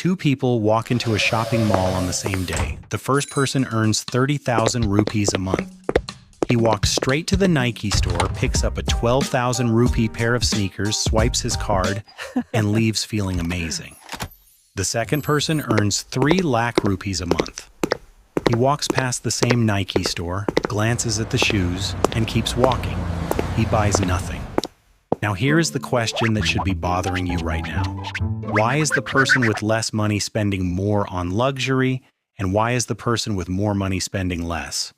Two people walk into a shopping mall on the same day. The first person earns 30,000 rupees a month. He walks straight to the Nike store, picks up a 12,000 rupee pair of sneakers, swipes his card, and leaves feeling amazing. The second person earns 3 lakh rupees a month. He walks past the same Nike store, glances at the shoes, and keeps walking. He buys nothing. Now here is the question that should be bothering you right now. Why is the person with less money spending more on luxury, and why is the person with more money spending less?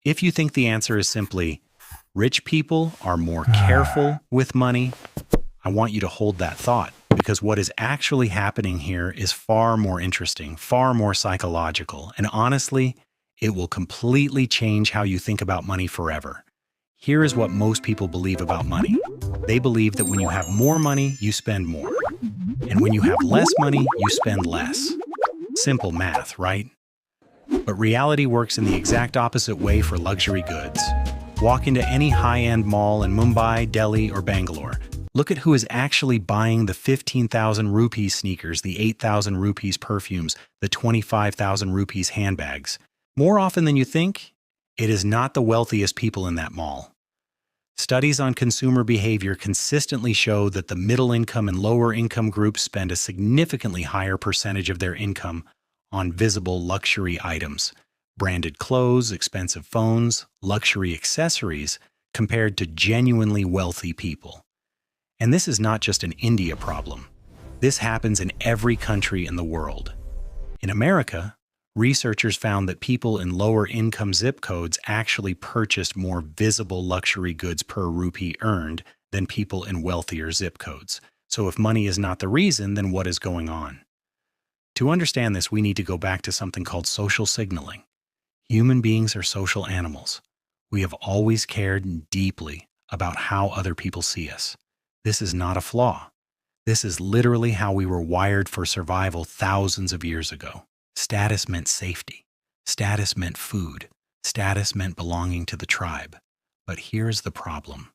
If you think the answer is simply, rich people are more careful with money, I want you to hold that thought, because what is actually happening here is far more interesting, far more psychological, and honestly, it will completely change how you think about money forever. Here is what most people believe about money. They believe that when you have more money, you spend more. And when you have less money, you spend less. Simple math, right? But reality works in the exact opposite way for luxury goods. Walk into any high-end mall in Mumbai, Delhi, or Bangalore. Look at who is actually buying the 15,000 rupees sneakers, the 8,000 rupees perfumes, the 25,000 rupees handbags. More often than you think, it is not the wealthiest people in that mall. Studies on consumer behavior consistently show that the middle-income and lower-income groups spend a significantly higher percentage of their income on visible luxury items, branded clothes, expensive phones, luxury accessories, compared to genuinely wealthy people. And this is not just an India problem. This happens in every country in the world. In America, researchers found that people in lower-income zip codes actually purchased more visible luxury goods per rupee earned than people in wealthier zip codes. So if money is not the reason, then what is going on? To understand this, we need to go back to something called social signaling. Human beings are social animals. We have always cared deeply about how other people see us. This is not a flaw. This is literally how we were wired for survival thousands of years ago. Status meant safety. Status meant food. Status meant belonging to the tribe. But here's the problem.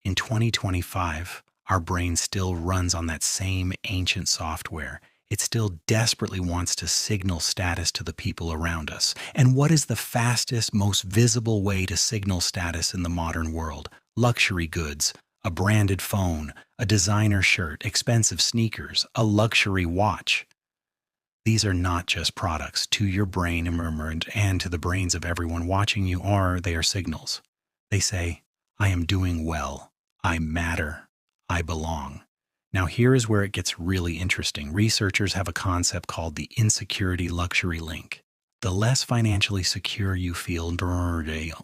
In 2025, our brain still runs on that same ancient software. It still desperately wants to signal status to the people around us. And what is the fastest, most visible way to signal status in the modern world? Luxury goods, a branded phone, a designer shirt, expensive sneakers, a luxury watch. These are not just products. To your brain and to the brains of everyone watching you they are signals. They say, I am doing well, I matter, I belong. Now here is where it gets really interesting. Researchers have a concept called the Insecurity-Luxury Link. The less financially secure you feel, the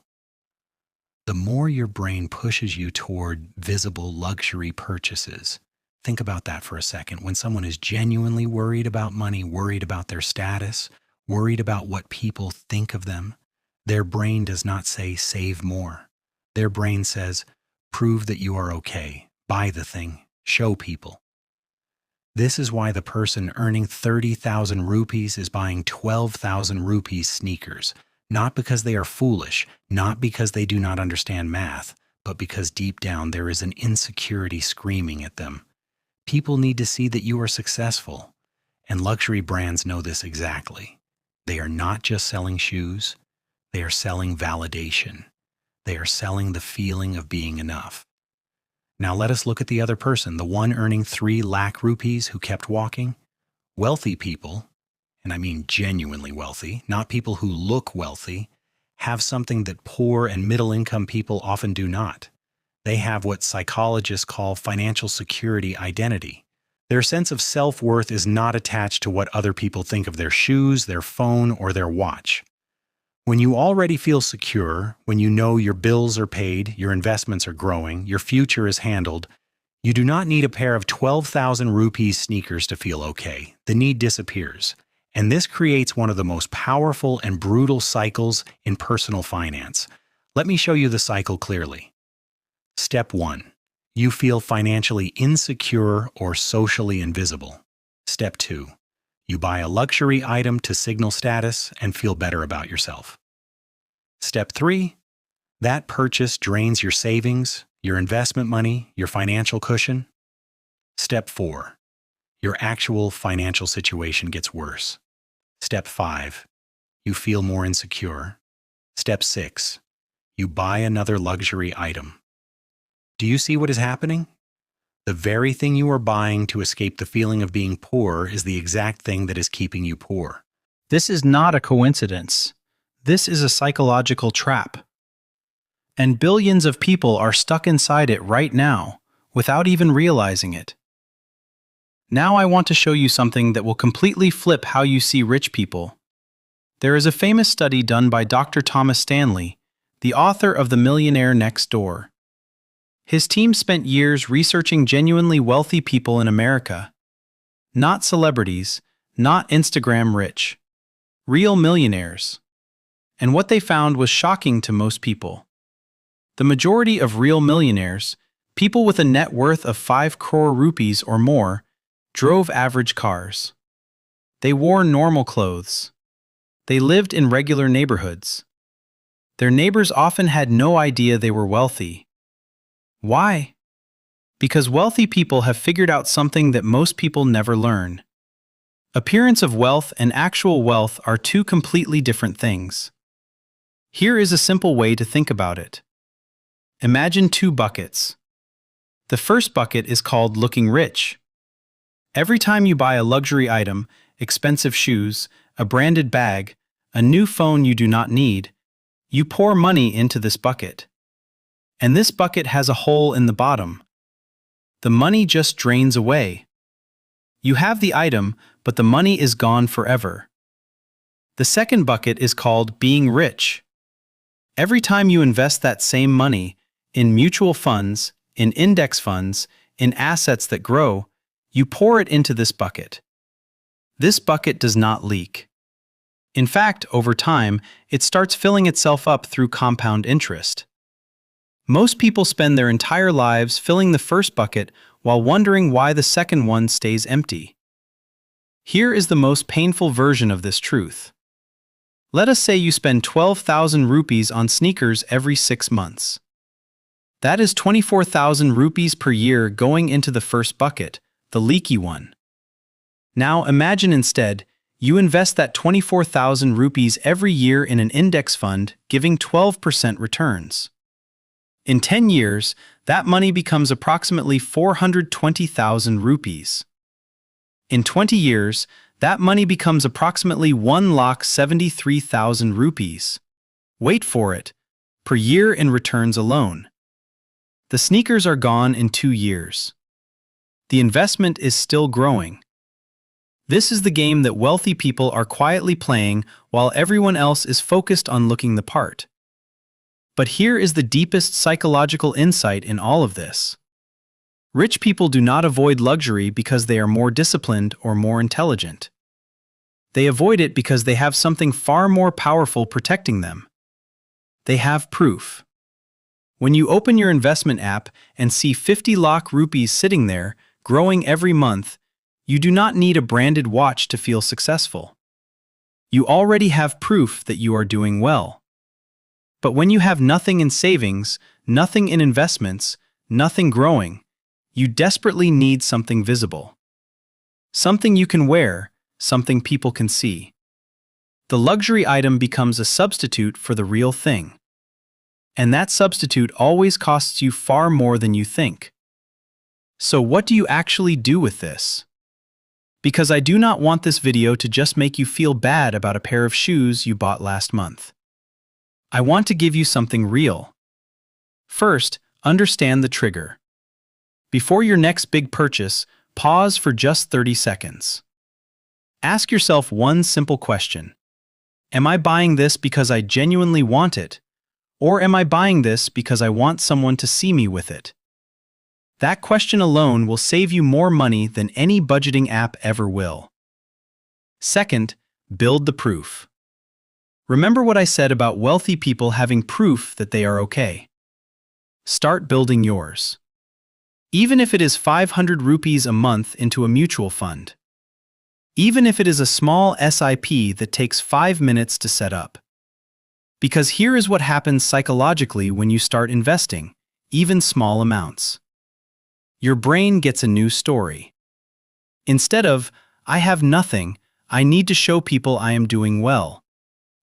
more your brain pushes you toward visible luxury purchases. Think about that for a second. When someone is genuinely worried about money, worried about their status, worried about what people think of them, their brain does not say save more. Their brain says prove that you are okay, buy the thing, show people. This is why the person earning 30,000 rupees is buying 12,000 rupees sneakers, not because they are foolish, not because they do not understand math, but because deep down there is an insecurity screaming at them. People need to see that you are successful, and luxury brands know this exactly. They are not just selling shoes, they are selling validation. They are selling the feeling of being enough. Now let us look at the other person, the one earning 3 lakh rupees who kept walking. Wealthy people, and I mean genuinely wealthy, not people who look wealthy, have something that poor and middle-income people often do not. They have what psychologists call financial security identity. Their sense of self-worth is not attached to what other people think of their shoes, their phone, or their watch. When you already feel secure, when you know your bills are paid, your investments are growing, your future is handled, you do not need a pair of 12,000 rupees sneakers to feel okay. The need disappears. And this creates one of the most powerful and brutal cycles in personal finance. Let me show you the cycle clearly. Step 1. You feel financially insecure or socially invisible. Step 2. You buy a luxury item to signal status and feel better about yourself. Step 3. That purchase drains your savings, your investment money, your financial cushion. Step 4. your actual financial situation gets worse. Step 5. You feel more insecure. Step 6. You buy another luxury item. Do you see what is happening? The very thing you are buying to escape the feeling of being poor is the exact thing that is keeping you poor. This is not a coincidence. This is a psychological trap. And billions of people are stuck inside it right now, without even realizing it. Now I want to show you something that will completely flip how you see rich people. There is a famous study done by Dr. Thomas Stanley, the author of The Millionaire Next Door. His team spent years researching genuinely wealthy people in America. Not celebrities, not Instagram rich. Real millionaires. And what they found was shocking to most people. The majority of real millionaires, people with a net worth of 5 crore rupees or more, drove average cars. They wore normal clothes. They lived in regular neighborhoods. Their neighbors often had no idea they were wealthy. Why? Because wealthy people have figured out something that most people never learn. Appearance of wealth and actual wealth are two completely different things. Here is a simple way to think about it. Imagine 2 buckets. The first bucket is called looking rich. Every time you buy a luxury item, expensive shoes, a branded bag, a new phone you do not need, you pour money into this bucket. And this bucket has a hole in the bottom. The money just drains away. You have the item, but the money is gone forever. The second bucket is called being rich. Every time you invest that same money in mutual funds, in index funds, in assets that grow, you pour it into this bucket. This bucket does not leak. In fact, over time, it starts filling itself up through compound interest. Most people spend their entire lives filling the first bucket while wondering why the second one stays empty. Here is the most painful version of this truth. Let us say you spend 12,000 rupees on sneakers every 6 months. That is 24,000 rupees per year going into the first bucket, the leaky one. Now imagine instead, you invest that 24,000 rupees every year in an index fund, giving 12% returns. In 10 years, that money becomes approximately 420,000 rupees. In 20 years, that money becomes approximately 1,73,000 rupees. Wait for it, per year in returns alone. The sneakers are gone in 2 years. The investment is still growing. This is the game that wealthy people are quietly playing while everyone else is focused on looking the part. But here is the deepest psychological insight in all of this. Rich people do not avoid luxury because they are more disciplined or more intelligent. They avoid it because they have something far more powerful protecting them. They have proof. When you open your investment app and see 50 lakh rupees sitting there, growing every month, you do not need a branded watch to feel successful. You already have proof that you are doing well. But when you have nothing in savings, nothing in investments, nothing growing, you desperately need something visible. Something you can wear, something people can see. The luxury item becomes a substitute for the real thing. And that substitute always costs you far more than you think. So what do you actually do with this? Because I do not want this video to just make you feel bad about a pair of shoes you bought last month. I want to give you something real. First, understand the trigger. Before your next big purchase, pause for just 30 seconds. Ask yourself one simple question. Am I buying this because I genuinely want it? Or am I buying this because I want someone to see me with it? That question alone will save you more money than any budgeting app ever will. Second, build the proof. Remember what I said about wealthy people having proof that they are okay. Start building yours. Even if it is 500 rupees a month into a mutual fund. Even if it is a small SIP that takes 5 minutes to set up. Because here is what happens psychologically when you start investing, even small amounts. Your brain gets a new story. Instead of, I have nothing, I need to show people I am doing well,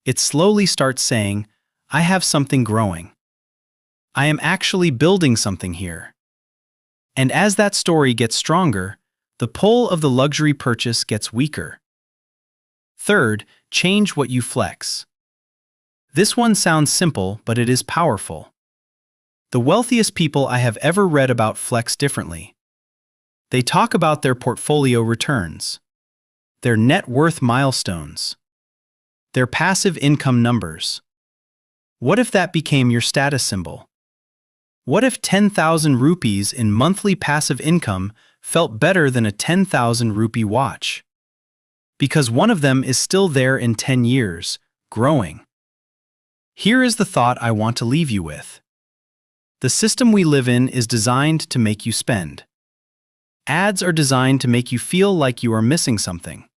it slowly starts saying, I have something growing. I am actually building something here. And as that story gets stronger, the pull of the luxury purchase gets weaker. Third, change what you flex. This one sounds simple, but it is powerful. The wealthiest people I have ever read about flex differently. They talk about their portfolio returns, their net worth milestones, their passive income numbers. What if that became your status symbol? What if 10,000 rupees in monthly passive income felt better than a 10,000 rupee watch? Because one of them is still there in 10 years, growing. Here is the thought I want to leave you with. The system we live in is designed to make you spend. Ads are designed to make you feel like you are missing something.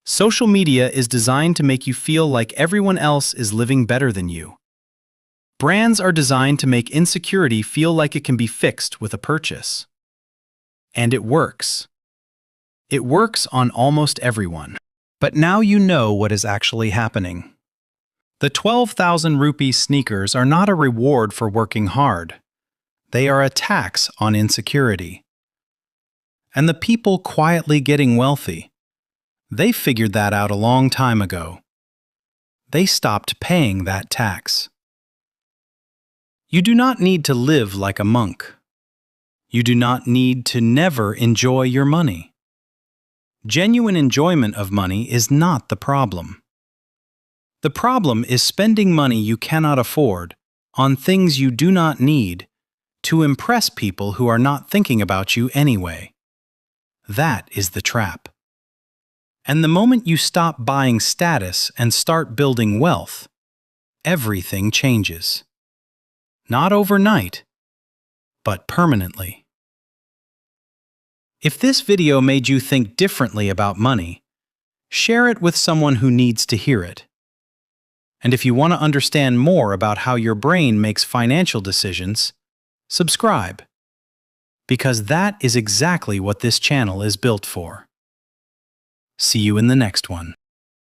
Social media is designed to make you feel like everyone else is living better than you. Brands are designed to make insecurity feel like it can be fixed with a purchase. And it works. It works on almost everyone. But now you know what is actually happening. The 12,000 rupee sneakers are not a reward for working hard. They are a tax on insecurity. And the people quietly getting wealthy, they figured that out a long time ago. They stopped paying that tax. You do not need to live like a monk. You do not need to never enjoy your money. Genuine enjoyment of money is not the problem. The problem is spending money you cannot afford on things you do not need to impress people who are not thinking about you anyway. That is the trap. And the moment you stop buying status and start building wealth, everything changes. Not overnight, but permanently. If this video made you think differently about money, share it with someone who needs to hear it. And if you want to understand more about how your brain makes financial decisions, subscribe. Because that is exactly what this channel is built for. See you in the next one.